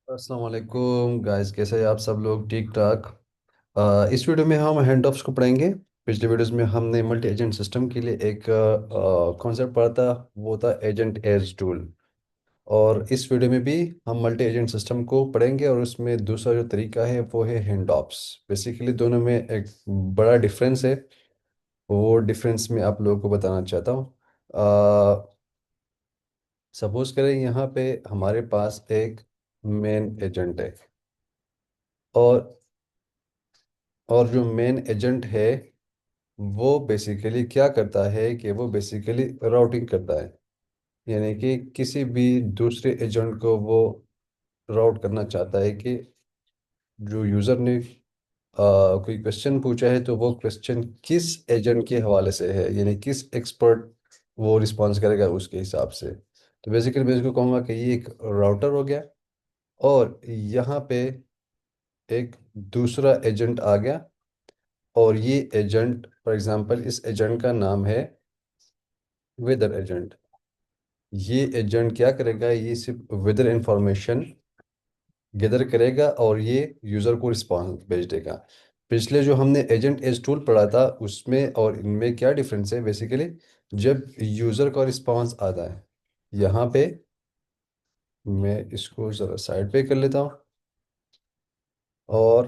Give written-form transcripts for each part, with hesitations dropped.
अस्सलाम वालेकुम गाइस, कैसे हैं आप सब लोग? ठीक ठाक। इस वीडियो में हम हैंड ऑफ्स को पढ़ेंगे। पिछले वीडियोस में हमने मल्टी एजेंट सिस्टम के लिए एक कॉन्सेप्ट पढ़ा था, वो था एजेंट एज टूल। और इस वीडियो में भी हम मल्टी एजेंट सिस्टम को पढ़ेंगे, और उसमें दूसरा जो तरीका है वो है हैंड ऑफ्स। बेसिकली दोनों में एक बड़ा डिफरेंस है। वो डिफरेंस मैं आप लोगों को बताना चाहता हूँ। सपोज करें यहाँ पे हमारे पास एक मेन एजेंट है। और और जो मेन एजेंट है वो बेसिकली क्या करता है कि वो बेसिकली राउटिंग करता है। यानी कि किसी भी दूसरे एजेंट को वो राउट करना चाहता है कि जो यूज़र ने कोई क्वेश्चन पूछा है तो वो क्वेश्चन किस एजेंट के हवाले से है, यानी किस एक्सपर्ट वो रिस्पॉन्स करेगा उसके हिसाब से। तो बेसिकली मैं इसको कहूँगा कि ये एक राउटर हो गया। और यहाँ पे एक दूसरा एजेंट आ गया। और ये एजेंट, फॉर एग्जांपल, इस एजेंट का नाम है वेदर एजेंट। ये एजेंट क्या करेगा? ये सिर्फ वेदर इंफॉर्मेशन गैदर करेगा और ये यूज़र को रिस्पॉन्स भेज देगा। पिछले जो हमने एजेंट एज टूल पढ़ा था उसमें और इनमें क्या डिफरेंस है बेसिकली, जब यूज़र का रिस्पॉन्स आता है यहाँ पे, मैं इसको ज़रा साइड पे कर लेता हूँ। और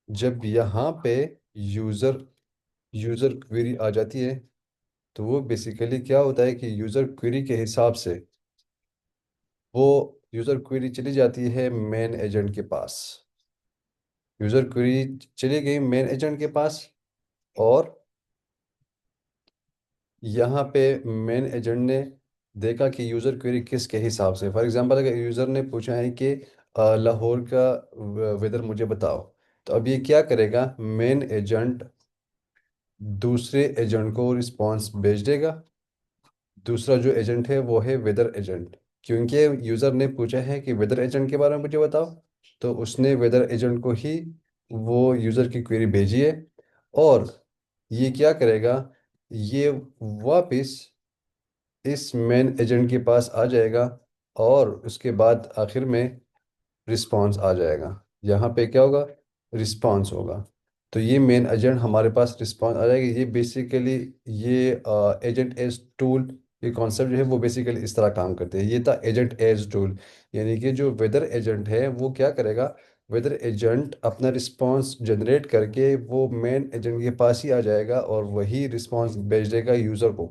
जब यहाँ पे यूज़र यूज़र क्वेरी आ जाती है तो वो बेसिकली क्या होता है कि यूज़र क्वेरी के हिसाब से वो यूज़र क्वेरी चली जाती है मेन एजेंट के पास। यूज़र क्वेरी चली गई मेन एजेंट के पास। और यहाँ पे मेन एजेंट ने देखा कि यूज़र क्वेरी किसके हिसाब से, फॉर एग्जांपल अगर यूज़र ने पूछा है कि लाहौर का वेदर मुझे बताओ, तो अब ये क्या करेगा? मेन एजेंट दूसरे एजेंट को रिस्पांस भेज देगा। दूसरा जो एजेंट है वो है वेदर एजेंट। क्योंकि यूज़र ने पूछा है कि वेदर एजेंट के बारे में मुझे बताओ, तो उसने वेदर एजेंट को ही वो यूज़र की क्वेरी भेजी है। और ये क्या करेगा? ये वापस इस मेन एजेंट के पास आ जाएगा। और उसके बाद आखिर में रिस्पांस आ जाएगा। यहाँ पे क्या होगा? रिस्पांस होगा। तो ये मेन एजेंट हमारे पास रिस्पांस आ जाएगा। ये बेसिकली ये एजेंट एज टूल, ये कॉन्सेप्ट जो है वो बेसिकली इस तरह काम करते हैं। ये था एजेंट एज टूल। यानी कि जो वेदर एजेंट है वो क्या करेगा? वेदर एजेंट अपना रिस्पांस जनरेट करके वो मेन एजेंट के पास ही आ जाएगा और वही रिस्पांस भेज देगा यूज़र को।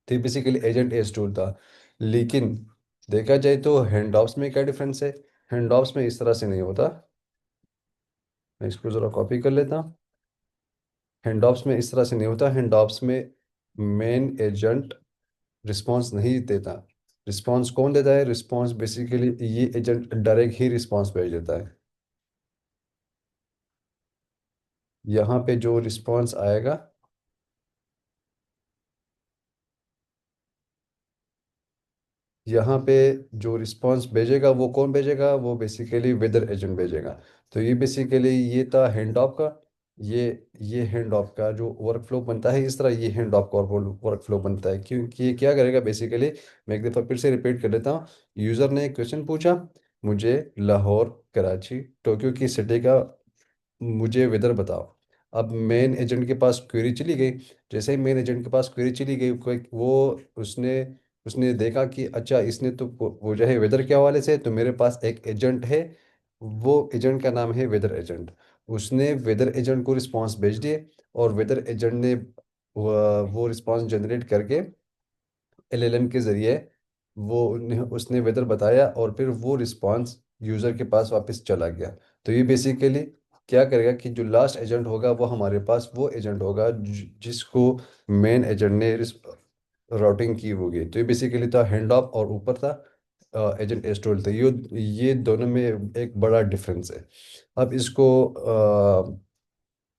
तो बेसिकली एजेंट एज टूल था। लेकिन देखा जाए तो हैंडऑफ्स में क्या डिफरेंस है? हैंडऑफ्स में इस तरह से नहीं होता। मैं इसको ज़रा कॉपी कर लेता हूँ। हैंडऑफ्स में इस तरह से नहीं होता। हैंडऑफ्स में मेन एजेंट रिस्पांस नहीं देता। रिस्पांस कौन देता है? रिस्पांस बेसिकली ये एजेंट डायरेक्ट ही रिस्पांस भेज देता है। यहाँ पे जो रिस्पांस आएगा, यहाँ पे जो रिस्पांस भेजेगा वो कौन भेजेगा? वो बेसिकली वेदर एजेंट भेजेगा। तो ये बेसिकली ये था हैंड ऑफ का। ये ये हैंड ऑफ का जो वर्कफ्लो बनता है, इस तरह ये हैंड ऑफ का वर्कफ्लो बनता है। क्योंकि ये क्या करेगा बेसिकली, मैं एक दफ़ा फिर से रिपीट कर देता हूँ। यूज़र ने एक क्वेश्चन पूछा, मुझे लाहौर, कराची, टोक्यो की सिटी का मुझे वेदर बताओ। अब मेन एजेंट के पास क्वेरी चली गई। जैसे ही मेन एजेंट के पास क्वेरी चली गई, वो उसने उसने देखा कि अच्छा, इसने तो वो जो है वेदर के हवाले से, तो मेरे पास एक एजेंट है। वो एजेंट का नाम है वेदर एजेंट। उसने वेदर एजेंट को रिस्पांस भेज दिए। और वेदर एजेंट ने वो रिस्पांस जनरेट करके एलएलएम के ज़रिए उसने वेदर बताया, और फिर वो रिस्पांस यूज़र के पास वापस चला गया। तो ये बेसिकली क्या करेगा कि जो लास्ट एजेंट होगा वो हमारे पास वो एजेंट होगा जिसको मेन एजेंट ने राउटिंग की होगी। तो ये बेसिकली था हैंड ऑफ, और ऊपर था एजेंट इंस्टॉल था। ये दोनों में एक बड़ा डिफरेंस है। अब इसको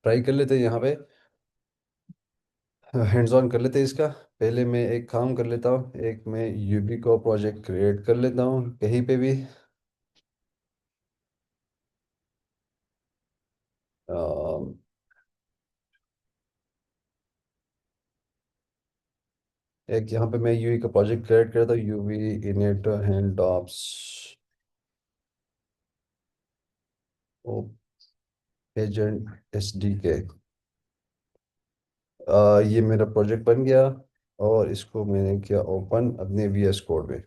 ट्राई कर लेते हैं यहाँ पे, हैंड्स ऑन कर लेते हैं इसका। पहले मैं एक काम कर लेता हूँ, एक मैं यूबी को प्रोजेक्ट क्रिएट कर लेता हूँ कहीं पे भी। अम, एक यहाँ पे मैं यूवी का प्रोजेक्ट क्रिएट करता हूँ, UV init hand ops. Agent S D के। ये मेरा प्रोजेक्ट बन गया और इसको मैंने किया ओपन अपने वी एस कोड में।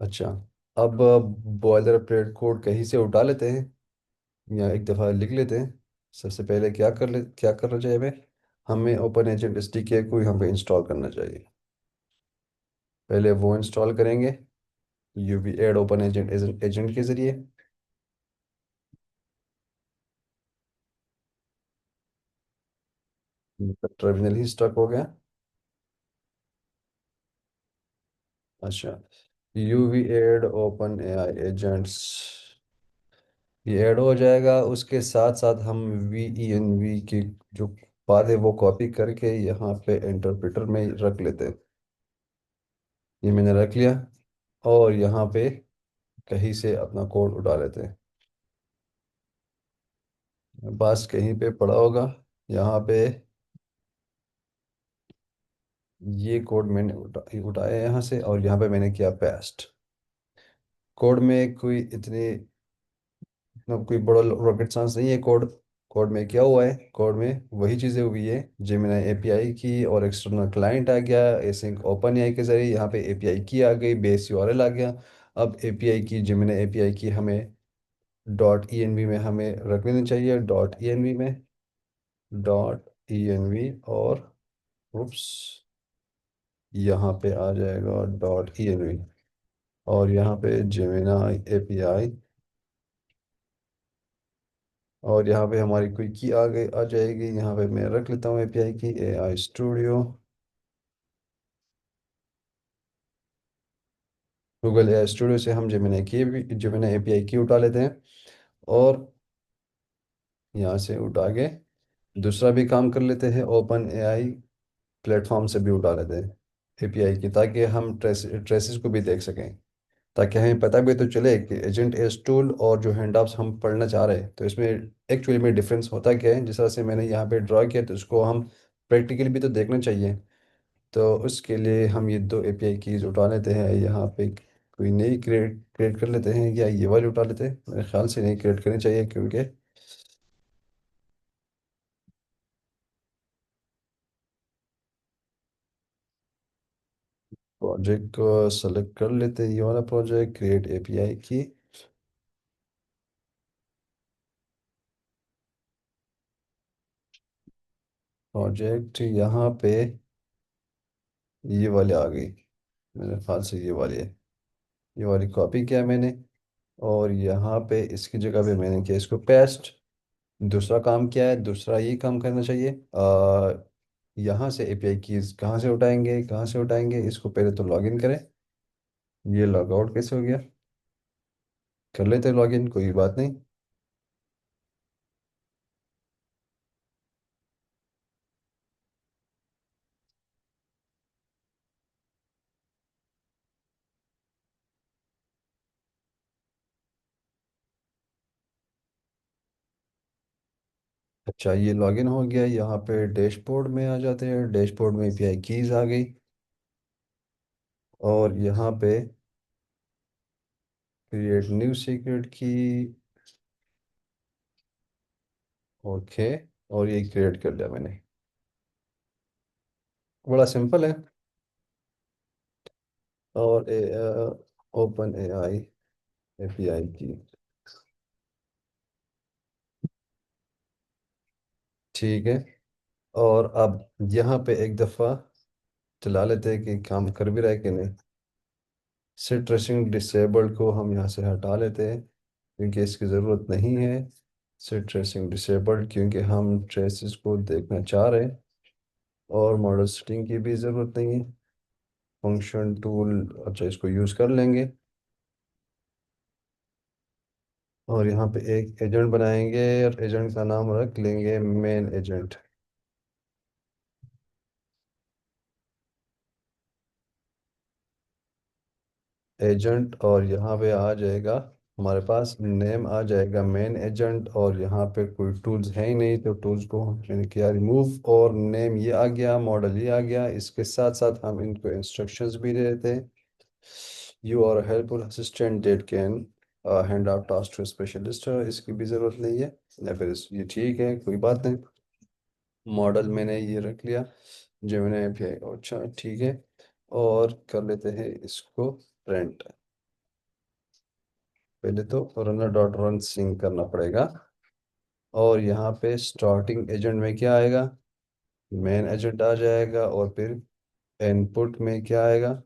अच्छा, अब बॉयलर प्लेट कोड कहीं से उठा लेते हैं या एक दफ़ा लिख लेते हैं। सबसे पहले क्या करना चाहिए हमें। हमें ओपन एजेंट एस डी के को यहाँ पे इंस्टॉल करना चाहिए। पहले वो इंस्टॉल करेंगे UV add open agent agent के ज़रिए। टर्मिनल ही स्टक हो गया। अच्छा, UV add open A I agents, ये ऐड हो जाएगा। उसके साथ साथ हम वी ई एन वी की जो बात है वो कॉपी करके यहाँ पे इंटरप्रेटर में रख लेते हैं। ये मैंने रख लिया और यहाँ पे कहीं से अपना कोड उठा लेते हैं। बस कहीं पे पड़ा होगा यहाँ पे। ये कोड मैंने उठाया यहाँ से और यहाँ पे मैंने किया पेस्ट। कोड में कोई इतनी मतलब कोई बड़ा रॉकेट साइंस नहीं है। कोड कोड में क्या हुआ है, कोड में वही चीज़ें हुई है। जेमिनी एपीआई की और एक्सटर्नल क्लाइंट आ गया एसिंक ओपन एआई के जरिए। यहाँ पे एपीआई की आ गई, बेस यूआरएल आ गया। अब एपीआई की जेमिनी एपीआई की हमें डॉट ईएनवी में हमें रख लेनी चाहिए। डॉट ईएनवी में डॉट ईएनवी और उप्स, यहाँ पे आ जाएगा डॉट ईएनवी और यहाँ पे जेमिनी एपीआई और यहाँ पे हमारी कोई की आ जाएगी। यहाँ पे मैं रख लेता हूँ एपीआई की AI studio. Google AI studio से हम जेमिनी एपीआई की उठा लेते हैं और यहाँ से उठा के दूसरा भी काम कर लेते हैं। ओपन एआई प्लेटफॉर्म से भी उठा लेते हैं एपीआई की, ताकि हम ट्रेसेस को भी देख सकें। ताकि हमें पता भी तो चले कि एजेंट एस टूल और जो हैंडऑफ्स हम पढ़ना चाह रहे हैं तो इसमें एक्चुअली में डिफरेंस होता क्या है। जिस तरह से मैंने यहाँ पे ड्रॉ किया तो इसको हम प्रैक्टिकली भी तो देखना चाहिए। तो उसके लिए हम ये दो एपीआई कीज उठा लेते हैं। यहाँ पे कोई नई क्रिएट क्रिएट कर लेते हैं या ये वाली उठा लेते हैं। मेरे ख्याल से नई क्रिएट करनी चाहिए क्योंकि प्रोजेक्ट को सेलेक्ट कर लेते हैं। ये वाला प्रोजेक्ट क्रिएट एपीआई की। प्रोजेक्ट यहाँ पे ये वाली आ गई। मेरे ख्याल से ये वाली है। ये वाली कॉपी किया मैंने और यहाँ पे इसकी जगह पे मैंने किया इसको पेस्ट। दूसरा काम क्या है, दूसरा ये काम करना चाहिए। यहाँ से एपीआई कीज कहाँ से उठाएंगे इसको पहले तो लॉगिन करें। ये लॉग आउट कैसे हो गया, कर लेते हैं लॉगिन, कोई बात नहीं। अच्छा, ये लॉगिन हो गया। यहाँ पे डैशबोर्ड में आ जाते हैं। डैशबोर्ड में एपीआई कीज आ गई और यहाँ पे क्रिएट न्यू सीक्रेट की। ओके, और ये क्रिएट कर लिया मैंने। बड़ा सिंपल है। और ओपन एआई एपीआई की। ठीक है, और अब यहाँ पे एक दफ़ा चला लेते हैं कि काम कर भी रहा है कि नहीं। सेट ट्रेसिंग डिसेबल्ड को हम यहाँ से हटा लेते हैं क्योंकि इसकी ज़रूरत नहीं है। सेट ट्रेसिंग डिसेबल्ड क्योंकि हम ट्रेसेस को देखना चाह रहे हैं और मॉडल सेटिंग की भी ज़रूरत नहीं है। फंक्शन टूल, अच्छा इसको यूज़ कर लेंगे। और यहाँ पे एक एजेंट बनाएंगे और एजेंट का नाम रख लेंगे मेन एजेंट। एजेंट और यहाँ पे आ जाएगा हमारे पास नेम आ जाएगा मेन एजेंट। और यहाँ पे कोई टूल्स है ही नहीं तो टूल्स को मैंने किया रिमूव और नेम ये आ गया, मॉडल ये आ गया। इसके साथ साथ हम इनको इंस्ट्रक्शंस भी दे देते हैं। You are helpful assistant that can hand out task to specialist, इसकी भी ज़रूरत नहीं है। या फिर ये ठीक है, कोई बात नहीं। मॉडल मैंने ये रख लिया, जेमिनी भी है, अच्छा ठीक है। और कर लेते हैं इसको प्रिंट। पहले तो रनर डॉट रन सिंक करना पड़ेगा। और यहाँ पे स्टार्टिंग एजेंट में क्या आएगा, मेन एजेंट आ जाएगा। और फिर इनपुट में क्या आएगा,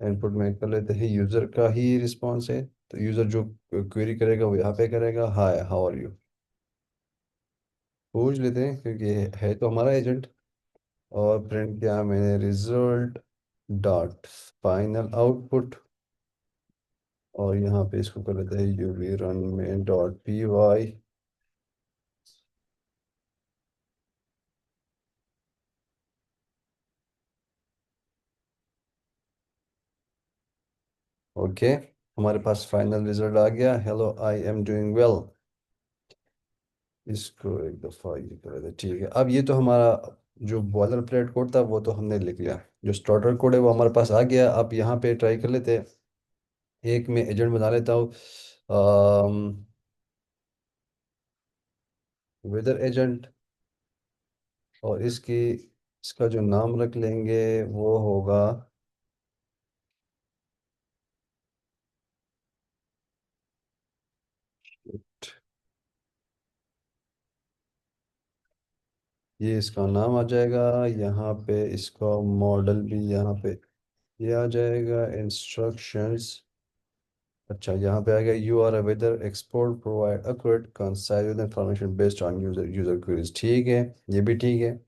इनपुट में कर लेते हैं यूज़र का ही रिस्पॉन्स है। तो यूज़र जो क्वेरी करेगा वो यहाँ पे करेगा, हाय हाउ आर यू, पूछ लेते हैं क्योंकि ये है तो हमारा एजेंट। और प्रिंट किया मैंने रिजल्ट डॉट फाइनल आउटपुट। और यहाँ पे इसको कर लेते हैं यूवी रन में डॉट पी वाई। ओके, हमारे पास फाइनल रिजल्ट आ गया, hello I am doing well. इसको एक दफ़ा ये कर देते, ठीक है। अब ये तो हमारा जो बॉयलर प्लेट कोड था वो तो हमने लिख लिया। जो स्टार्टर कोड है वो हमारे पास आ गया। अब यहाँ पे ट्राई कर लेते हैं। एक मैं एजेंट बना लेता हूँ, वेदर एजेंट। और इसका जो नाम रख लेंगे वो होगा, ये इसका नाम आ जाएगा। यहाँ पे इसका मॉडल भी यहाँ पे ये आ जाएगा, इंस्ट्रक्शंस। अच्छा, यहाँ पे आ गया you are a weather expert provide accurate concise information based on user user queries, ठीक है। ये भी ठीक है।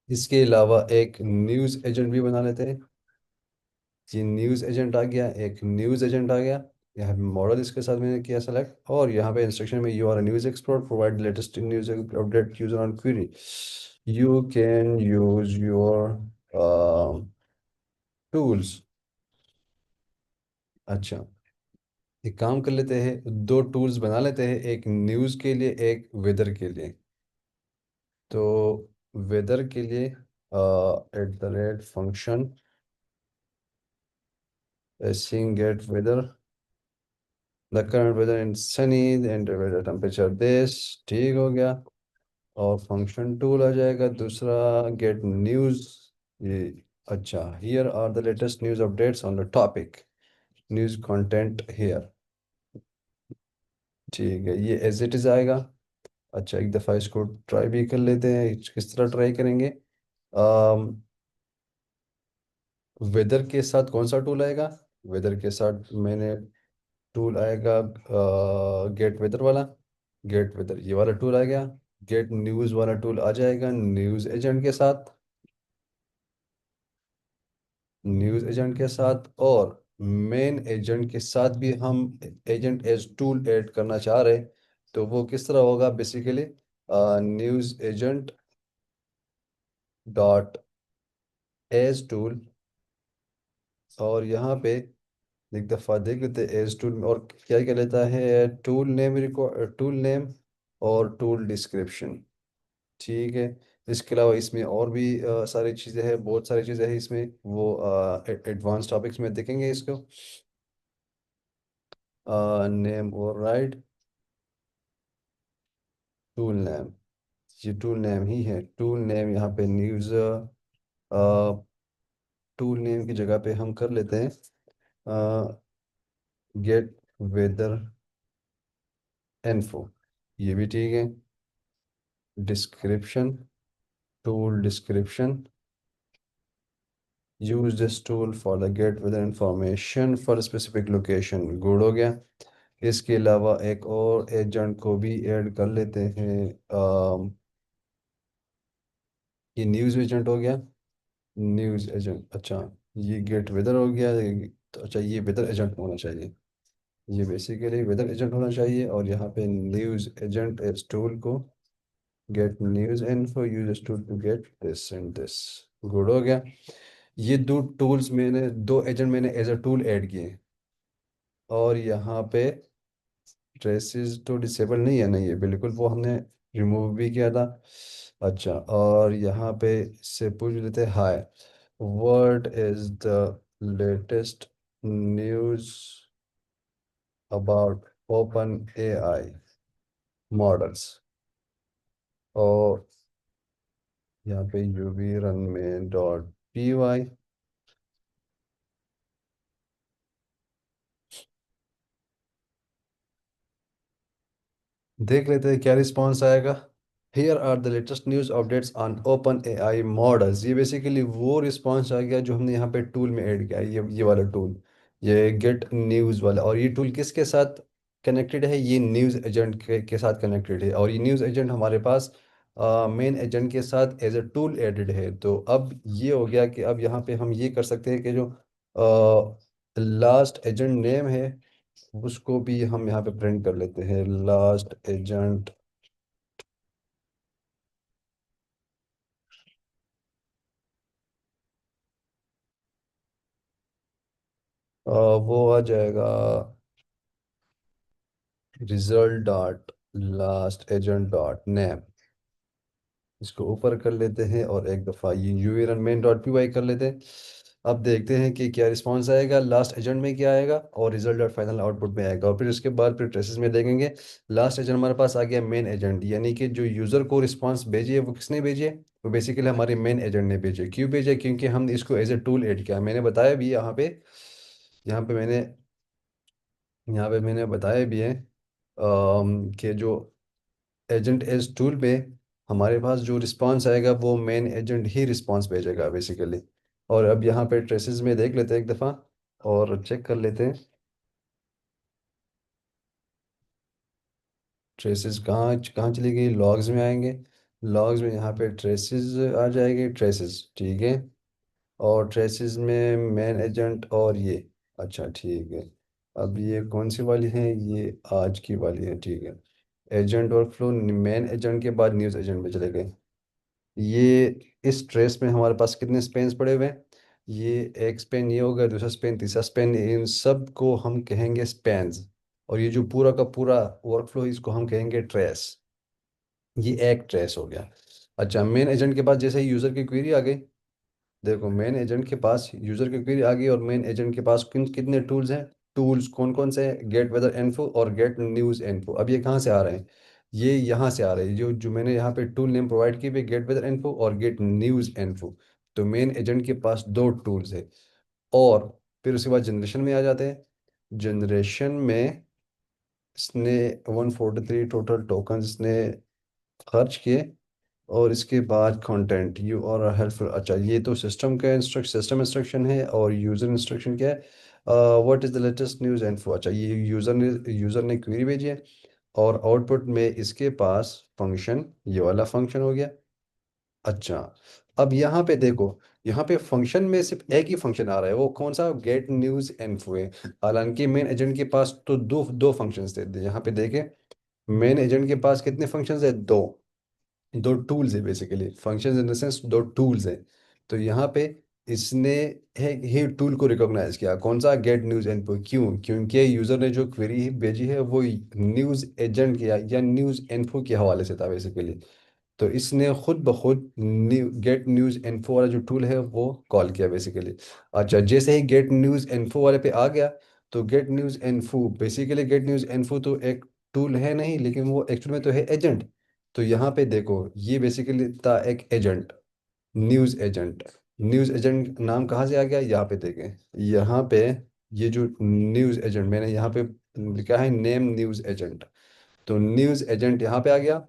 इसके अलावा एक न्यूज़ एजेंट भी बना लेते हैं। ये न्यूज़ एजेंट आ गया, एक न्यूज़ एजेंट आ गया। यहाँ पे मॉडल इसके साथ मैंने किया सेलेक्ट। और यहाँ पे इंस्ट्रक्शन में you are news expert provide latest news update user on query, you can use your tools. अच्छा, एक काम कर लेते हैं, दो टूल्स बना लेते हैं, एक न्यूज़ के लिए एक वेदर के लिए। तो वेदर के लिए at the rate function sing get weather, the current weather in sunny and weather temperature this, ठीक हो गया। और फंक्शन टूल आ जाएगा दूसरा, गेट न्यूज़। ये अच्छा, here are the latest news updates on the topic, news content here, ठीक है। ये एज इट इज़ आएगा। अच्छा, एक दफ़ा इसको ट्राई भी कर लेते हैं, किस तरह ट्राई करेंगे। वेदर के साथ कौन सा टूल आएगा, वेदर के साथ मैंने टूल आएगा गेट वेदर वाला। गेट वेदर ये वाला टूल आ गया। गेट न्यूज़ वाला टूल आ जाएगा न्यूज़ एजेंट के साथ, न्यूज़ एजेंट के साथ। और मेन एजेंट के साथ भी हम एजेंट एज टूल ऐड करना चाह रहे हैं। तो वो किस तरह होगा, basically news agent dot as tool. और यहाँ पे एक दफ़ा देख लेते हैं एज टूल में और क्या क्या लेता है, टूल नेम टूल नेम और टूल डिस्क्रिप्शन, ठीक है। इसके अलावा इसमें और भी सारी चीज़ें हैं, बहुत सारी चीज़ें हैं इसमें, वो एडवांस टॉपिक्स में देखेंगे इसको। नेम और राइट टूल नेम, ये टूल नेम ही है। टूल नेम यहाँ पे न्यूज़, टूल नेम की जगह पे हम कर लेते हैं गेट वेदर इन्फो, ये भी ठीक है। Description, tool description, use this tool for the get weather information for specific location, good हो गया। इसके अलावा एक और एजेंट को भी ऐड कर लेते हैं, ये न्यूज़ एजेंट हो गया। न्यूज़ एजेंट, अच्छा, ये गेट वेदर हो गया। तो अच्छा, ये वेदर एजेंट होना चाहिए, ये बेसिकली वेदर एजेंट होना चाहिए। और यहाँ पे न्यूज़ एजेंट इस टूल को get news info use this tool to get this and this, good हो गया। ये दो टूल्स मैंने, दो एजेंट मैंने एज अ टूल ऐड किए। और यहाँ पे ट्रेसेस तो डिसेबल नहीं है, नहीं है बिल्कुल, वो हमने रिमूव भी किया था। अच्छा, और यहाँ पे इससे पूछ लेते हैं हाय। What is the latest news about open AI models? और यहाँ पे यूवी रन में डॉट पी वाई देख लेते हैं क्या रिस्पॉन्स आएगा। Here are the latest news updates on open AI models. ये बेसिकली वो रिस्पॉन्स आ गया जो हमने यहाँ पे टूल में ऐड किया है, ये वाला टूल, ये गेट न्यूज़ वाला। और ये टूल किसके साथ कनेक्टेड है? ये न्यूज़ एजेंट के साथ कनेक्टेड है। और ये न्यूज़ एजेंट हमारे पास मेन एजेंट के साथ एज अ टूल एडेड है। तो अब ये हो गया कि अब यहाँ पे हम ये कर सकते हैं कि जो लास्ट एजेंट नेम है उसको भी हम यहाँ पे प्रिंट कर लेते हैं, लास्ट एजेंट। वो आ जाएगा result dot last agent dot name. इसको ऊपर कर लेते हैं और एक दफ़ा ये UV run main dot P Y कर लेते हैं। अब देखते हैं कि क्या रिस्पांस आएगा, लास्ट एजेंट में क्या आएगा और रिजल्ट डॉट फाइनल आउटपुट में आएगा। और फिर उसके बाद फिर ट्रेसेस में देखेंगे। लास्ट एजेंट हमारे पास आ गया मेन एजेंट, यानी कि जो यूज़र को रिस्पांस भेजी है वो किसने भेजी है? वो बेसिकली हमारे मेन एजेंट ने भेजे। क्यों भेजे? क्योंकि हमने इसको एज ए टूल ऐड किया। मैंने बताया भी यहाँ पे मैंने यहाँ पे मैंने बताया भी है कि जो एजेंट एज टूल पे हमारे पास जो रिस्पांस आएगा वो मेन एजेंट ही रिस्पांस भेजेगा बेसिकली। और अब यहाँ पे ट्रेसेस में देख लेते हैं एक दफ़ा और चेक कर लेते हैं। ट्रेसेस कहाँ कहाँ चली गई? लॉग्स में आएंगे। लॉग्स में यहाँ पे ट्रेसेस आ जाएंगे, ट्रेसेस ठीक है। और ट्रेसेस में मेन एजेंट और ये, अच्छा ठीक है। अब ये कौन सी वाली है? ये आज की वाली है, ठीक है। Agent work flow main agent के बाद न्यूज़ एजेंट में चले गए। ये इस ट्रेस में हमारे पास कितने स्पेन्स पड़े हुए हैं? ये एक स्पेन ये हो गया, दूसरा स्पेन, तीसरा स्पेन, इन सब को हम कहेंगे स्पेन्स। और ये जो पूरा का पूरा वर्कफ्लो इसको हम कहेंगे ट्रेस। ये एक ट्रेस हो गया। अच्छा, मेन एजेंट के पास जैसे ही यूज़र की क्वेरी आ गई, देखो मेन एजेंट के पास यूज़र की क्वेरी आ गई और मेन एजेंट के पास कितने टूल्स हैं? टूल्स कौन कौन से हैं? गेट वेदर इन्फो और गेट न्यूज़ इन्फो। अब ये कहाँ से आ रहे हैं? ये यहाँ से आ रहे हैं, जो जो मैंने यहाँ पे टूल नेम प्रोवाइड किए हुए, गेट वेदर इन्फो और गेट न्यूज़ इन्फो। तो मेन एजेंट के पास दो टूल्स है। और फिर उसके बाद जनरेशन में आ जाते हैं। जनरेशन में इसने 143 टोटल टोकन इसने खर्च किए। और इसके बाद कंटेंट यू और हेल्पफुल। अच्छा, ये तो सिस्टम का इंस्ट्रक्शन है और यूज़र इंस्ट्रक्शन क्या है? What is the latest news info. अच्छा, ये यूज़र ने क्वेरी भेजी है और आउटपुट में इसके पास फंक्शन, ये वाला फंक्शन हो गया। अच्छा, अब यहाँ पे देखो, यहाँ पे फंक्शन में सिर्फ एक ही फंक्शन आ रहा है, वो कौन सा? गेट न्यूज़ इन्फो है। हालांकि मेन एजेंट के पास तो दो दो फंक्शंस थे। यहाँ पे देखें, मेन एजेंट के पास कितने फंक्शंस है? दो। दो टूल्स है basically, functions in the sense दो टूल्स है। तो यहाँ पे इसने ही टूल को रिकॉग्नाइज किया, कौन सा? Get news input. क्यों? क्योंकि यूज़र ने जो क्वेरी भेजी है वो न्यूज़ एजेंट के या न्यूज़ इन्फो के हवाले से था बेसिकली। तो इसने खुद ब खुद गेट न्यूज़ इन्फो वाला जो टूल है वो कॉल किया बेसिकली। अच्छा, जैसे ही गेट न्यूज़ इन्फो वाले पे आ गया, तो get news info basically, get news info तो एक टूल है नहीं, लेकिन वो एक्चुअल में तो है एजेंट। तो यहाँ पे देखो, ये बेसिकली था एक agent, news agent. News agent नाम कहाँ से आ गया? यहाँ पे देखें, यहाँ पे ये जो न्यूज़ एजेंट मैंने यहाँ पे लिखा है नेम न्यूज़ एजेंट। तो न्यूज़ एजेंट यहाँ पे आ गया।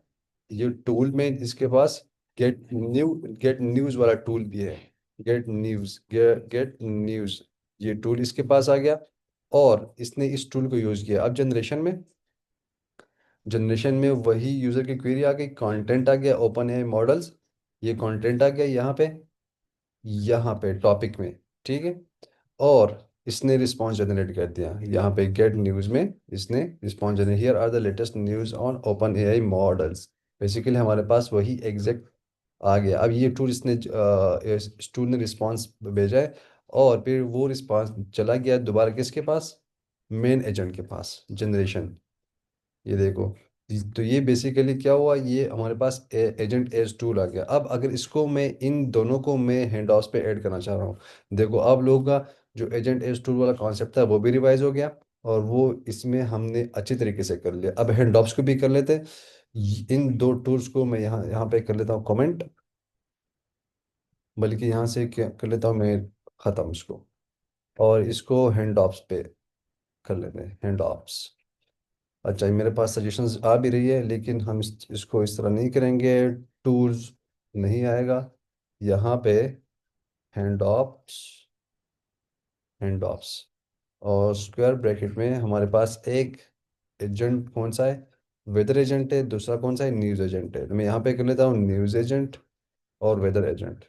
ये टूल में इसके पास गेट न्यूज़ वाला टूल भी है। गेट न्यूज़, ये टूल इसके पास आ गया। और इसने इस टूल को यूज़ किया। अब जनरेशन में वही यूज़र की क्वेरी आ गई, कंटेंट आ गया ओपन है मॉडल्स। ये कंटेंट आ गया यहाँ पे टॉपिक में, ठीक है। और इसने रिस्पॉन्स जनरेट कर दिया यहाँ पे गेट न्यूज़ में। इसने response generate, here are the latest news on open AI models. Basically हमारे पास वही एग्जैक्ट आ गया। अब ये टूल इस टूल ने रिस्पॉन्स भेजा है। और फिर वो रिस्पॉन्स चला गया दोबारा किसके पास? मेन एजेंट के पास, जनरेशन। ये देखो, तो ये बेसिकली क्या हुआ, ये हमारे पास एजेंट एज टूल आ गया। अब अगर इसको मैं इन दोनों को मैं हैंड ऑफ्स पे ऐड करना चाह रहा हूँ, देखो अब लोगों का जो एजेंट एज टूल वाला कॉन्सेप्ट था वो भी रिवाइज हो गया, और वो इसमें हमने अच्छी तरीके से कर लिया। अब हैंड ऑफ्स को भी कर लेते हैं। इन दो टूल्स को मैं यहाँ यहाँ पे कर लेता हूँ कमेंट, बल्कि यहाँ से क्या कर लेता हूँ मैं, ख़त्म इसको, और इसको हैंड ऑफ्स पे कर लेते हैं, हैंड ऑफ्स। अच्छा, ये मेरे पास सजेशंस आ भी रही है, लेकिन हम इसको इस तरह नहीं करेंगे। टूल्स नहीं आएगा यहाँ पे, हैंड ऑफ्स, हैंड ऑफ्स, और स्क्वायर ब्रैकेट में हमारे पास एक एजेंट कौन सा है, वेदर एजेंट है, दूसरा कौन सा है, न्यूज़ एजेंट है। तो मैं यहाँ पे कर लेता हूँ न्यूज़ एजेंट और वेदर एजेंट।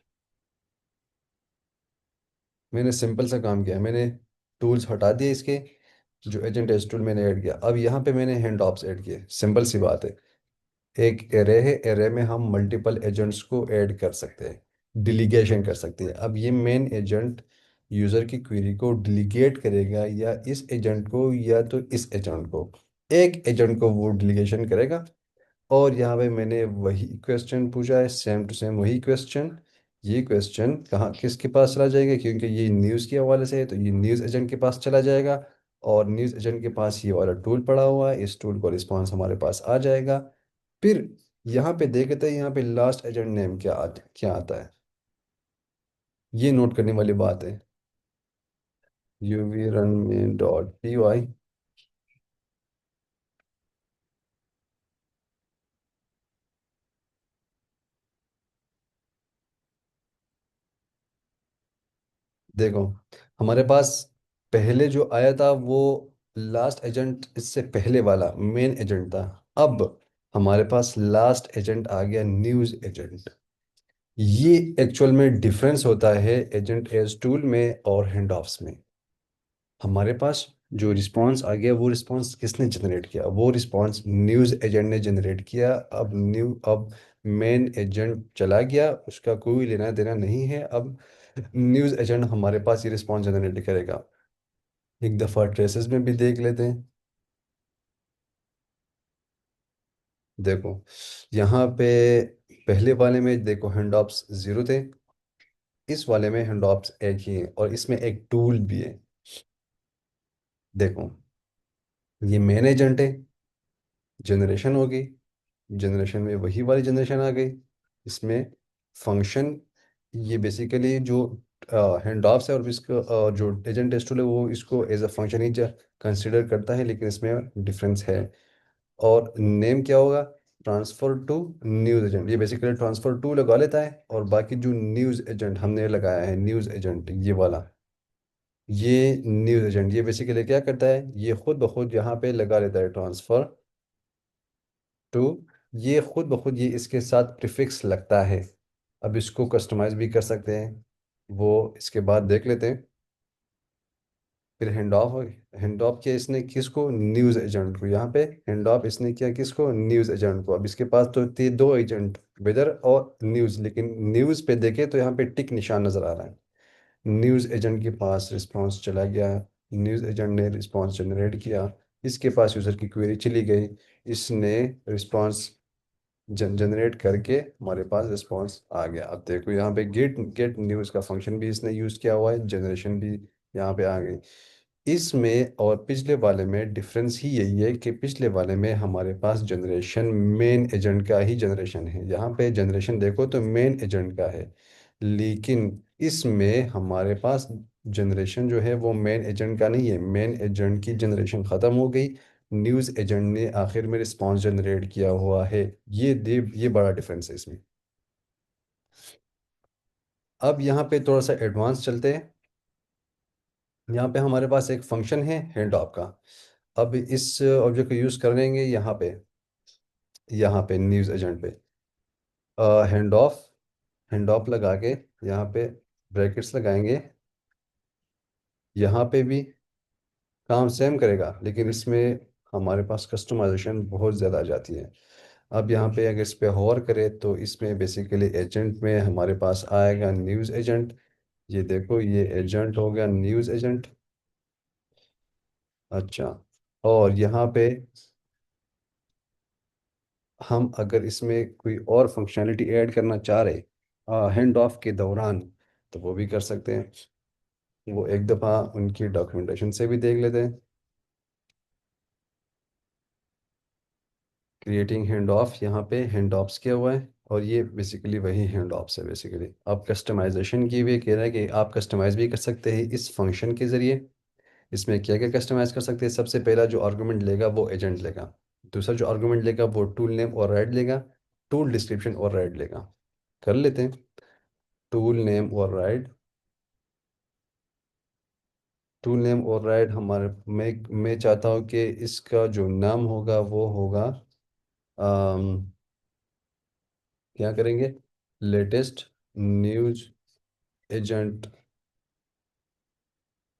मैंने सिंपल सा काम किया, मैंने टूल्स हटा दिए इसके, जो एजेंट एज टूल मैंने ऐड किया, अब यहाँ पे मैंने हैंड ऑफ्स ऐड किए। सिंपल सी बात है, एक एरे है, एरे में हम मल्टीपल एजेंट्स को ऐड कर सकते हैं, डिलीगेशन कर सकते हैं। अब ये मेन एजेंट यूज़र की क्वेरी को डिलीगेट करेगा, या इस एजेंट को या तो इस एजेंट को, एक एजेंट को वो डिलीगेशन करेगा। और यहाँ पे मैंने वही क्वेश्चन पूछा है, सेम टू सेम वही क्वेश्चन। ये क्वेश्चन कहाँ किसके पास चला जाएगा, क्योंकि ये न्यूज़ के हवाले से है तो ये न्यूज़ एजेंट के पास चला जाएगा। और न्यूज़ एजेंट के पास ये वाला टूल पड़ा हुआ है, इस टूल को रिस्पॉन्स हमारे पास आ जाएगा। फिर यहाँ पे देखते हैं, यहाँ पे लास्ट एजेंट नेम क्या आता है, ये नोट करने वाली बात है। uv run main dot py। देखो हमारे पास पहले जो आया था वो लास्ट एजेंट, इससे पहले वाला मेन एजेंट था। अब हमारे पास लास्ट एजेंट आ गया न्यूज़ एजेंट। ये एक्चुअल में डिफरेंस होता है एजेंट एज टूल में और हैंड ऑफ्स में। हमारे पास जो रिस्पांस आ गया, वो रिस्पांस किसने जनरेट किया, वो रिस्पांस न्यूज़ एजेंट ने जनरेट किया। अब मेन एजेंट चला गया, उसका कोई लेना देना नहीं है। अब न्यूज़ एजेंट हमारे पास ये रिस्पांस जनरेट करेगा। एक दफ़ा ट्रेसेस में भी देख लेते हैं। देखो यहाँ पे पहले वाले में देखो हैंड ऑप्स ज़ीरो थे, इस वाले में हैंड ऑप्स एक ही है, और इसमें एक टूल भी है। देखो ये मेन एजेंट है, जनरेशन हो गई, जनरेशन में वही वाली जनरेशन आ गई। इसमें फंक्शन, ये बेसिकली जो हैंड ऑफ्स है, और इसका जो एजेंट टेस्ट है वो इसको एज अ फंक्शन ही कंसिडर करता है, लेकिन इसमें डिफरेंस है। और नेम क्या होगा, ट्रांसफर टू न्यूज़ एजेंट। ये बेसिकली ट्रांसफर टू लगा लेता है, और बाकी जो न्यूज़ एजेंट हमने लगाया है, न्यूज़ एजेंट ये वाला, ये न्यूज़ एजेंट ये बेसिकली क्या करता है, ये खुद ब खुद यहाँ पे लगा लेता है ट्रांसफर टू। ये खुद ब खुद ये इसके साथ प्रीफिक्स लगता है। अब इसको कस्टमाइज भी कर सकते हैं, वो इसके बाद देख लेते हैं। फिर हैंड ऑफ किया इसने किसको, न्यूज़ एजेंट को। यहाँ पे हैंड ऑफ इसने किया किसको, न्यूज़ एजेंट को। अब इसके पास तो थे दो एजेंट, वेदर और न्यूज़, लेकिन न्यूज़ पे देखे तो यहाँ पे टिक निशान नज़र आ रहा है। न्यूज़ एजेंट के पास रिस्पांस चला गया, न्यूज़ एजेंट ने रिस्पांस जनरेट किया, इसके पास यूज़र की क्वेरी चली गई, इसने रिस्पांस जनरेट करके हमारे पास रिस्पांस आ गया। अब देखो यहाँ पे गेट गेट न्यूज़ का फंक्शन भी इसने यूज़ किया हुआ है, जनरेशन भी यहाँ पे आ गई। इसमें और पिछले वाले में डिफरेंस ही यही है कि पिछले वाले में हमारे पास जनरेशन मेन एजेंट का ही जनरेशन है, यहाँ पे जनरेशन देखो तो मेन एजेंट का है। लेकिन इसमें हमारे पास जनरेशन जो है वो मेन एजेंट का नहीं है, मेन एजेंट की जनरेशन ख़त्म हो गई, न्यूज़ एजेंट ने आखिर में रिस्पॉन्स जनरेट किया हुआ है। ये बड़ा डिफरेंस है इसमें। अब यहाँ पे थोड़ा सा एडवांस चलते हैं। यहाँ पे हमारे पास एक फंक्शन है हैंड ऑफ का। अब इस ऑब्जेक्ट को यूज़ करेंगे यहाँ पे न्यूज़ एजेंट पे हैंड ऑफ, हैंड ऑफ लगा के यहाँ पे ब्रैकेट्स लगाएंगे। यहाँ पे भी काम सेम करेगा, लेकिन इसमें हमारे पास कस्टमाइजेशन बहुत ज़्यादा आ जाती है। अब यहाँ पे अगर इस पे होवर करें तो इसमें बेसिकली एजेंट में हमारे पास आएगा न्यूज़ एजेंट। ये देखो ये एजेंट हो गया न्यूज़ एजेंट। अच्छा, और यहाँ पे हम अगर इसमें कोई और फंक्शनैलिटी ऐड करना चाह रहे हैंड ऑफ के दौरान, तो वो भी कर सकते हैं। वो एक दफ़ा उनकी डॉक्यूमेंटेशन से भी देख लेते हैं। क्रिएटिंग हैंड ऑफ, यहाँ पे हैंड ऑफ्स किया हुआ है, और ये बेसिकली वही हैंड ऑफ्स है। बेसिकली आप कस्टमाइजेशन की भी कह रहे हैं कि आप कस्टमाइज भी कर सकते हैं इस फंक्शन के ज़रिए। इसमें क्या क्या कस्टमाइज कर सकते हैं? सबसे पहला जो आर्गूमेंट लेगा वो एजेंट लेगा। दूसरा जो आर्गूमेंट लेगा वो टूल नेम और राइट लेगा। टूल डिस्क्रिप्शन और राइट लेगा। कर लेते हैं। टूल नेम और राइट। टूल नेम और राइट हमारे, मैं चाहता हूँ कि इसका जो नाम होगा वो होगा, क्या करेंगे, लेटेस्ट न्यूज एजेंट,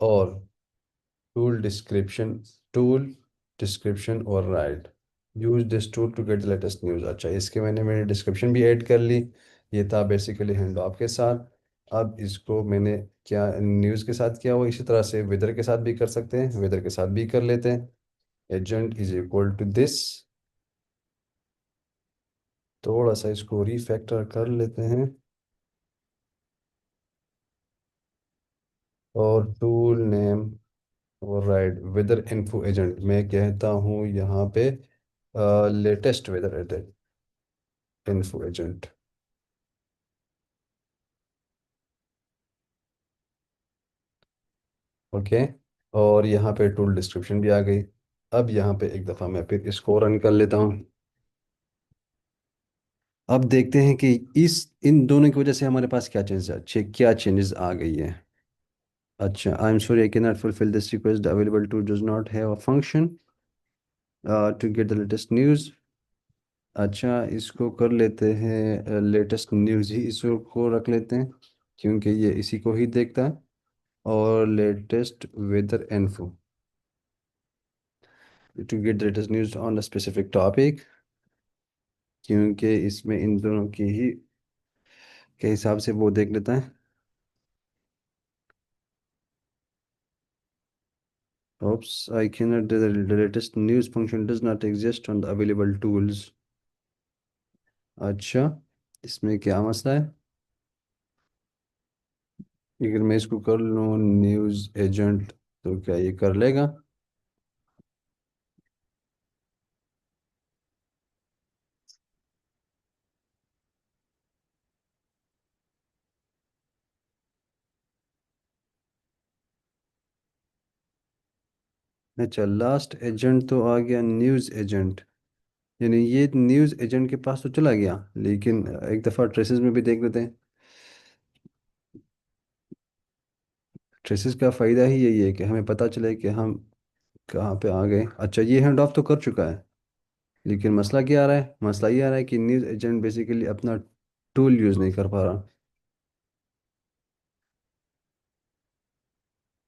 और टूल डिस्क्रिप्शन, टूल डिस्क्रिप्शन और right. Use this tool to get the latest news. अच्छा, इसके मैंने मेरी डिस्क्रिप्शन भी ऐड कर ली। ये था बेसिकली हैंड ऑफ के साथ। अब इसको मैंने क्या न्यूज़ के साथ किया हुआ, इसी तरह से वेदर के साथ भी कर सकते हैं, वेदर के साथ भी कर लेते हैं। Agent is equal to this. थोड़ा सा इसको रीफैक्टर कर लेते हैं। और टूल नेम और राइट वेदर इन्फो एजेंट, मैं कहता हूँ यहाँ पे latest weather info agent. Okay. और यहाँ पे टूल डिस्क्रिप्शन भी आ गई। अब यहाँ पे एक दफ़ा मैं फिर इसको रन कर लेता हूँ। अब देखते हैं कि इस इन दोनों की वजह से हमारे पास क्या चेंजेस, अच्छे क्या चेंजेस आ गई है। अच्छा, I am sorry I can not fulfil this request, available to does not have a function to get the latest news. अच्छा, इसको कर लेते हैं लेटेस्ट न्यूज़ ही इसको रख लेते हैं, क्योंकि ये इसी को ही देखता है। और latest weather info to get the latest news on a specific topic, क्योंकि इसमें इन दोनों की ही के हिसाब से वो देख लेता है। Oops, I cannot, the latest news function does not exist on the available tools। अच्छा, इसमें क्या मसला है? अगर मैं इसको कर लूँ न्यूज़ एजेंट, तो क्या ये कर लेगा? अच्छा, लास्ट एजेंट तो आ गया न्यूज़ एजेंट, यानी ये न्यूज़ एजेंट के पास तो चला गया, लेकिन एक दफ़ा ट्रेसेस में भी देख लेते हैं। ट्रेसेस का फ़ायदा ही यही है कि हमें पता चले कि हम कहाँ पे आ गए। अच्छा, ये हैंड ऑफ तो कर चुका है, लेकिन मसला क्या आ रहा है? मसला ये आ रहा है कि न्यूज़ एजेंट बेसिकली अपना टूल यूज़ नहीं कर पा रहा।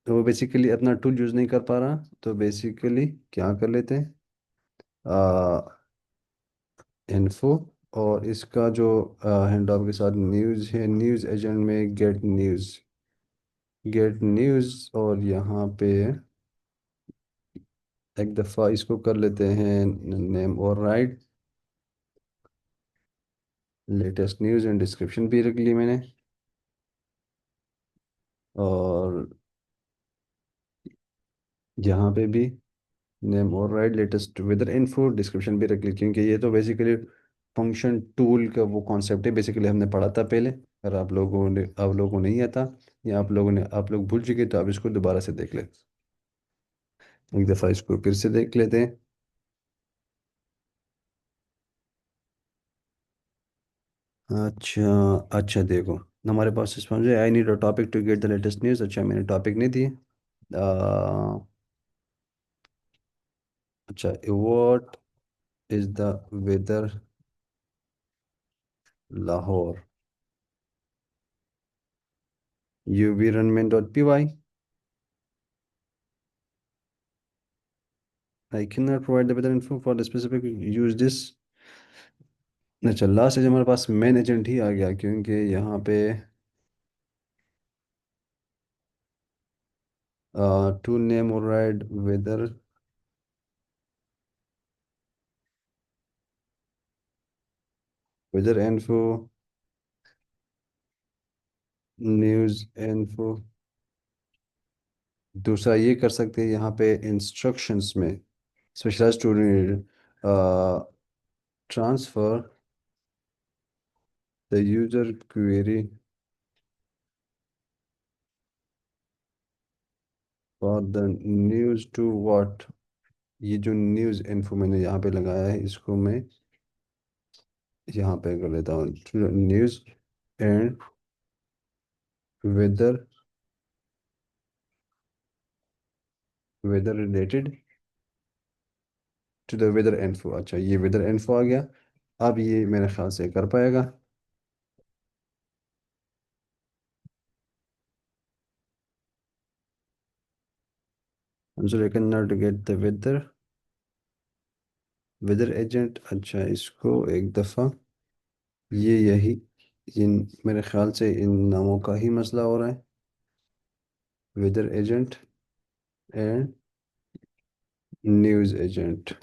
तो वो बेसिकली अपना टूल यूज़ नहीं कर पा रहा, तो बेसिकली क्या कर लेते हैं, इन्फो, और इसका जो हैंड ऑफ के साथ न्यूज़ है, न्यूज़ एजेंट में गेट न्यूज़, गेट न्यूज़, और यहाँ पे एक दफ़ा इसको कर लेते हैं नेम और write. Latest news and description भी रख ली मैंने। और यहाँ पे भी नेम और write, latest weather info, description भी रख ली, क्योंकि ये तो बेसिकली फंक्शन टूल का वो कॉन्सेप्ट है, बेसिकली हमने पढ़ा था पहले। अगर आप लोगों को नहीं आता, या आप लोग भूल चुके, तो आप इसको दोबारा से देख लें। एक दफ़ा इसको फिर से देख लेते हैं। अच्छा, अच्छा देखो, हमारे पास रिस्पॉन्स है, I need a topic to get the latest news. अच्छा, मैंने टॉपिक नहीं दिए। अच्छा, what is the weather Lahore, UV run main dot P Y. I cannot provide the weather info for the specific use this। अच्छा, last as हमारे पास main agent ही आ गया, क्योंकि यहाँ पे टू नेम और right weather weather info, news info. दूसरा ये कर सकते हैं यहाँ पे इंस्ट्रक्शंस में, specialised student, transfer the user query for the news to what. ये जो न्यूज़ इन्फो मैंने यहाँ पे लगाया है, इसको मैं यहाँ पे कर लेता हूँ, news and weather, weather related to the weather info. अच्छा, ये वेदर इन्फो आ गया। अब ये मेरे ख्याल से कर पाएगा। Answer, I can not get the weather, weather agent. अच्छा, इसको एक दफ़ा, ये यही, इन मेरे ख्याल से इन नामों का ही मसला हो रहा है, weather agent and news agent.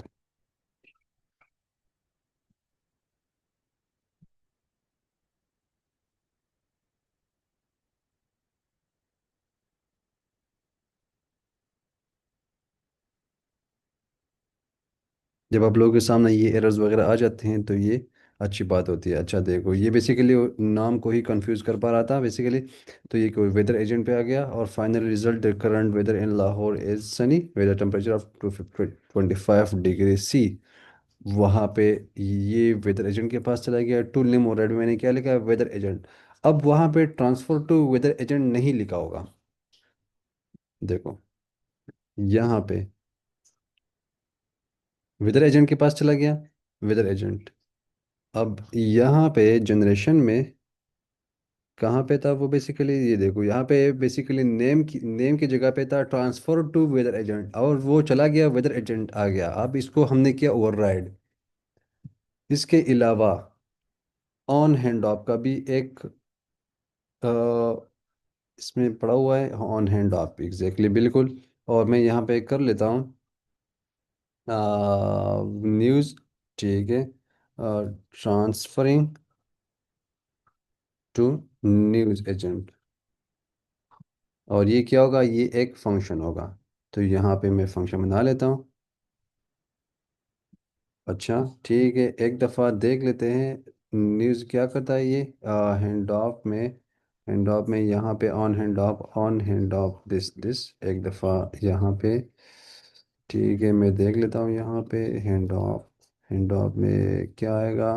जब आप लोगों के सामने ये एरर्स वगैरह आ जाते हैं तो ये अच्छी बात होती है। अच्छा देखो, ये बेसिकली नाम को ही कंफ्यूज कर पा रहा था बेसिकली। तो ये कोई वेदर एजेंट पे आ गया, और final result, the current weather in Lahore is sunny, weather temperature of 25 degree C. वहाँ पे ये वेदर एजेंट के पास चला गया। टूल नेम ऑलरेडी मैंने क्या लिखा है, वेदर एजेंट। अब वहाँ पे ट्रांसफर टू वेदर एजेंट नहीं लिखा होगा, देखो यहाँ पे वेदर एजेंट के पास चला गया, वेदर एजेंट। अब यहाँ पे जनरेशन में कहाँ पे था वो, बेसिकली ये देखो, यहाँ पे बेसिकली नेम की जगह पे था ट्रांसफर टू वेदर एजेंट, और वो चला गया, वेदर एजेंट आ गया। अब इसको हमने किया ओवरराइड। इसके अलावा ऑन हैंड ऑफ का भी एक इसमें पड़ा हुआ है, ऑन हैंड ऑफ एग्जैक्टली बिल्कुल। और मैं यहाँ पे कर लेता हूँ न्यूज़, ठीक है, ट्रांसफरिंग टू न्यूज़ एजेंट। और ये क्या होगा, ये एक फंक्शन होगा। तो यहाँ पे मैं फंक्शन बना लेता हूँ। अच्छा ठीक है, एक दफ़ा देख लेते हैं न्यूज़ क्या करता है ये। हैंड ऑफ में, हैंड ऑफ में यहाँ पे on hand of, on hand of this this, एक दफ़ा यहाँ पे। ठीक है, मैं देख लेता हूँ यहाँ पे हैंड ऑफ, हैंड ऑफ में क्या आएगा,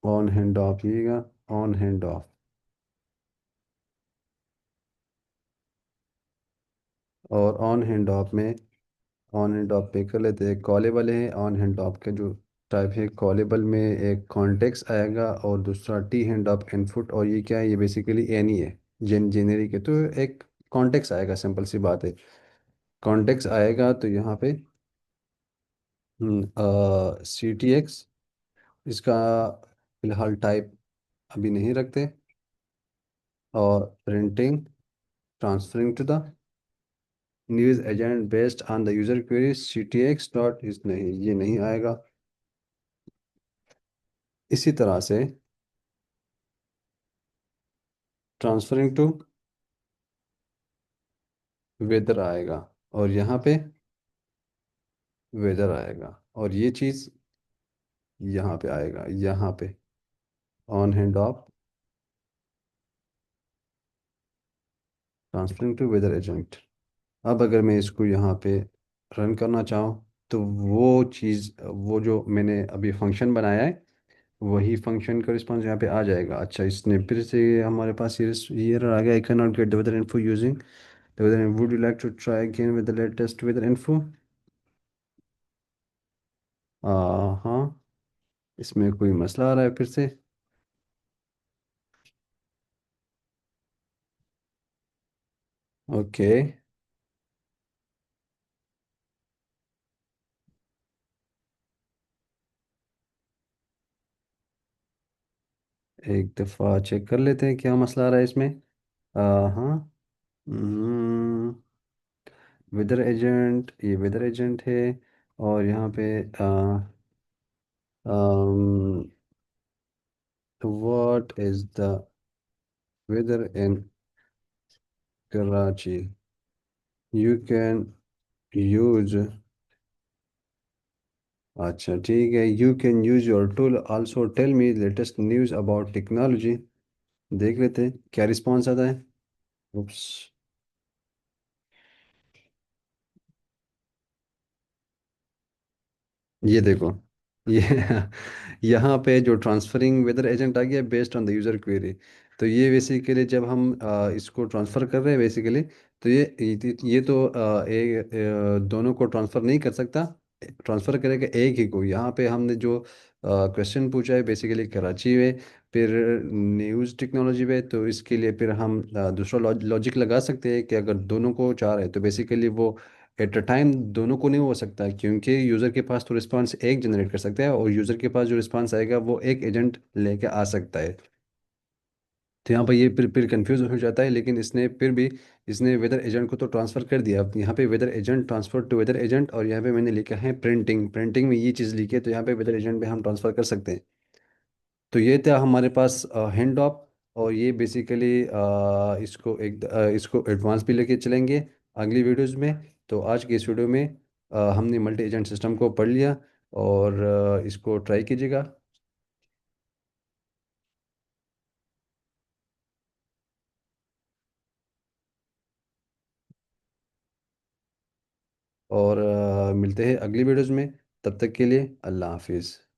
ऑन हैंड ऑफ, यहीगा ऑन हैंड ऑफ। और ऑन हैंड ऑफ में, ऑन एंड ऑफ पे कर लेते हैं कॉलेबल है। ऑन हैंड ऑफ का जो टाइप है कॉलेबल में, एक कॉन्टेक्स्ट आएगा और दूसरा टी हैंड ऑफ इनपुट। और ये क्या है, ये बेसिकली एन ही है, जेनेरिक है। तो एक कॉन्टेक्स्ट आएगा, सिंपल सी बात है। कॉन्टेक्स्ट आएगा तो यहाँ पे सी टी एक्स, इसका फिलहाल टाइप अभी नहीं रखते। और printing, transferring to the news agent based on the user query C T X dot, इस नहीं, ये नहीं आएगा। इसी तरह से ट्रांसफरिंग टू वेदर आएगा, और यहाँ पे वेदर आएगा। और ये चीज़ यहाँ पे आएगा, यहाँ पे on hand off transferring to weather agent. अब अगर मैं इसको यहाँ पे रन करना चाहूँ, तो वो चीज़, वो जो मैंने अभी फंक्शन बनाया है, वही फंक्शन का रिस्पॉन्स यहाँ पे आ जाएगा। अच्छा, इसने फिर से हमारे पास ये error आ गया, I can not get the weather info using the weather, would you like to try again with the latest weather info. हाँ, इसमें कोई मसला आ रहा है फिर से। ओके, एक दफ़ा चेक कर लेते हैं क्या मसला आ रहा है इसमें। हाँ, वेदर एजेंट, ये वेदर एजेंट है। और यहाँ पे what is the weather in Karachi, you can use, अच्छा ठीक है, you can use your tool also tell me latest news about technology. देख लेते हैं क्या रिस्पॉन्स आता है। उप्स। ये देखो, ये यहाँ पे जो ट्रांसफरिंग वेदर एजेंट आ गया based on the user query. तो ये बेसिकली जब हम इसको ट्रांसफ़र कर रहे हैं बेसिकली, तो ये तो दोनों को ट्रांसफ़र नहीं कर सकता, ट्रांसफ़र करेगा एक ही को। यहाँ पे हमने जो क्वेश्चन पूछा है बेसिकली कराची में, फिर न्यूज़ टेक्नोलॉजी पे, तो इसके लिए फिर हम दूसरा लॉजिक लगा सकते हैं कि अगर दोनों को चाह रहे हैं तो बेसिकली वो एट अ टाइम दोनों को नहीं हो सकता, क्योंकि यूज़र के पास तो रिस्पांस एक जनरेट कर सकता है और यूज़र के पास जो रिस्पांस आएगा वो एक एजेंट लेके आ सकता है। तो यहाँ पर ये फिर कंफ्यूज हो जाता है, लेकिन इसने फिर भी इसने वेदर एजेंट को तो ट्रांसफ़र कर दिया। अब यहाँ पे weather agent transfer to weather agent, और यहाँ पे मैंने लिखा है प्रिंटिंग, प्रिंटिंग में ये चीज़ लिखी है, तो यहाँ पे वेदर एजेंट में हम ट्रांसफ़र कर सकते हैं। तो ये था हमारे पास हैंड ऑफ। और ये बेसिकली इसको एडवांस भी लेके चलेंगे अगली वीडियोस में। तो आज की इस वीडियो में हमने मल्टी एजेंट सिस्टम को पढ़ लिया, और इसको ट्राई कीजिएगा। और मिलते हैं अगली वीडियोस में। तब तक के लिए अल्लाह हाफिज़।